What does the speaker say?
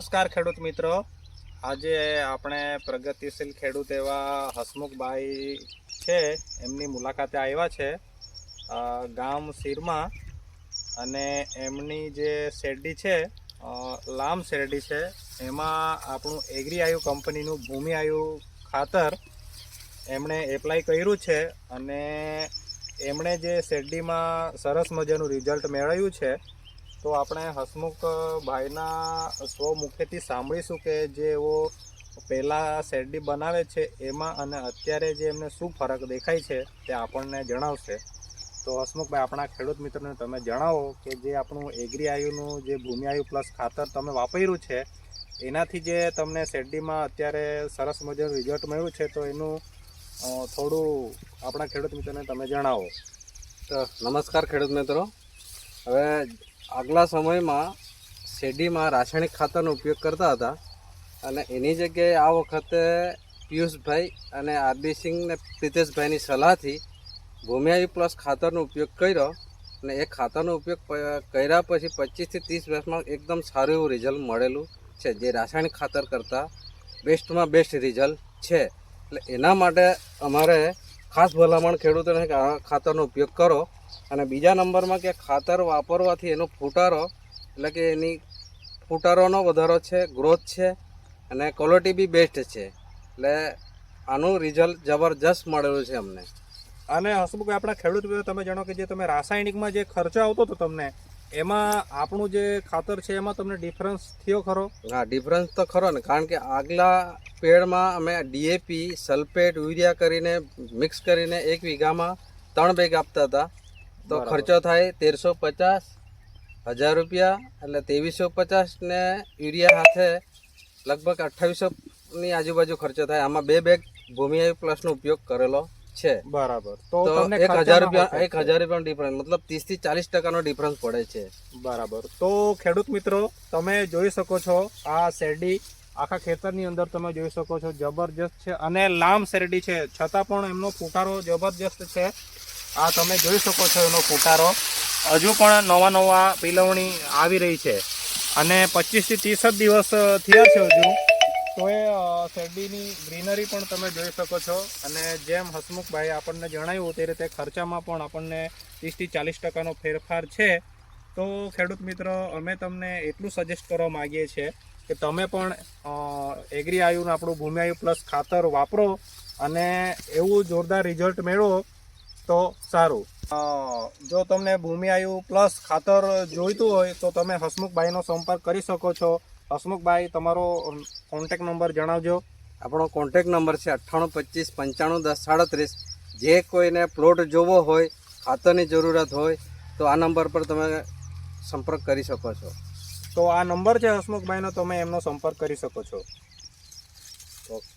નમસ્કાર ખેડૂત મિત્રો, આજે આપણે પ્રગતિશીલ ખેડૂત એવા હસમુખભાઈ છે એમની મુલાકાતે આવ્યા છે ગામ સિરમાં. અને એમની જે શેરડી છે લામ શેરડી છે, એમાં આપણું એગ્રી આયુ કંપનીનું ભૂમિ આયુ ખાતર એમણે એપ્લાય કર્યું છે. અને એમણે જે શેરડીમાં સરસ મજાનું રિઝલ્ટ મેળવ્યું છે. તો આપણે હસમુખભાઈના સ્વમુખેથી સાંભળીશું કે જે એવો પહેલાં શેરડી બનાવે છે એમાં અને અત્યારે જે એમને શું ફરક દેખાય છે તે આપણને જણાવશે. તો હસમુખભાઈ, આપણા ખેડૂત મિત્રોને તમે જણાવો કે જે આપણું એગ્રી આયુનું જે ભૂમિ આયુ પ્લસ ખાતર તમે વાપર્યું છે એનાથી જે તમને શેરડીમાં અત્યારે સરસ મજાનું રિઝલ્ટ મળ્યું છે, તો એનું થોડું આપણા ખેડૂત મિત્રોને તમે જણાવો. તો નમસ્કાર ખેડૂત મિત્રો. હવે આગલા સમયમાં શેરડીમાં રાસાયણિક ખાતરનો ઉપયોગ કરતા હતા અને એની જગ્યાએ આ વખતે પિયુષભાઈ અને આરબી સિંહ ને પ્રિતેશભાઈની સલાહથી ભૂમિઆયુ પ્લસ ખાતરનો ઉપયોગ કર્યો. અને એ ખાતરનો ઉપયોગ કર્યા પછી 25 થી 30 વર્ષમાં એકદમ સારું એવું રિઝલ્ટ મળેલું છે, જે રાસાયણિક ખાતર કરતાં બેસ્ટમાં બેસ્ટ રિઝલ્ટ છે. એટલે એના માટે અમારે ખાસ ભલામણ ખેડૂતોને કે આ ખાતરનો ઉપયોગ કરો. અને બીજા નંબરમાં કે ખાતર વાપરવાથી એનો ફૂટારો, એટલે કે એની ફૂટારોનો વધારો છે, ગ્રોથ છે અને ક્વોલિટી બી બેસ્ટ છે. એટલે આનું રિઝલ્ટ જબરજસ્ત મળેલું છે અમને. અને હસમુખભાઈ, આપણા ખેડૂત મિત્રો તમે જાણો કે જે તમે રાસાયણિકમાં જે ખર્ચો આવતો હતો તમને, એમાં આપણું જે ખાતર છે એમાં તમને ડિફરન્સ થયો ખરો? હા, ડિફરન્સ તો ખરો ને, કારણ કે આગલા પેડમાં અમે ડીએપી, સલ્ફેટ, યુરિયા કરીને મિક્સ કરીને 1 વીઘામાં 3 બેગ આપતા હતા. તો ખર્ચો થાય 1350, 1000 રૂપિયા, એટલે 2350 ને યુરિયા સાથે લગભગ 2800ની આજુબાજુ ખર્ચો થાય. આમાં 2 બેગ ભૂમિઆયુ પ્લસનો ઉપયોગ કરેલો છે. બરાબર. તો તમને 1000 રૂપિયા ડિફરન્સ, મતલબ 30 થી 40% ડિફરન્સ પડે છે. બરાબર. તો ખેડૂત મિત્રો, તમે જોઈ શકો છો આ શેરડી આખા ખેતરની અંદર તમે જોઈ શકો છો, જબરજસ્ત છે અને લામ શેરડી છે, છતાં પણ એમનો ફૂટારો જબરજસ્ત છે. આ તમે જોઈ શકો છો એનો ફૂટારો, હજુ પણ નવા પીલવણી આવી રહી છે અને 25 થી 30 દિવસ થયા છે હજુ. તો એ શેરડીની ગ્રીનરી પણ તમે જોઈ શકો છો. અને જેમ હસમુખભાઈ આપણને જણાવ્યું તે રીતે ખર્ચામાં પણ આપણને 30 થી 40% ફેરફાર છે. તો ખેડૂત મિત્રો, અમે તમને એટલું સજેસ્ટ કરવા માગીએ છીએ કે તમે પણ એગ્રી આયુનું આપણું ભૂમિ આયુ પ્લસ ખાતર વાપરો અને એવું જોરદાર રિઝલ્ટ મેળવો તો સારું. જો તમને ભૂમિ આયુ પ્લસ ખાતર જોઈતું હોય તો તમે હસમુખભાઈનો સંપર્ક કરી શકો છો. હસમુખભાઈ, તમારો કોન્ટેક નંબર જણાવજો. આપણો કોન્ટેક નંબર છે 9825 9510 37. જે કોઈને પ્લોટ જોવો હોય, ખાતરની જરૂરત હોય તો આ નંબર પર તમે સંપર્ક કરી શકો છો. તો આ નંબર છે હસમુખભાઈનો, તમે એમનો સંપર્ક કરી શકો છો. ઓકે.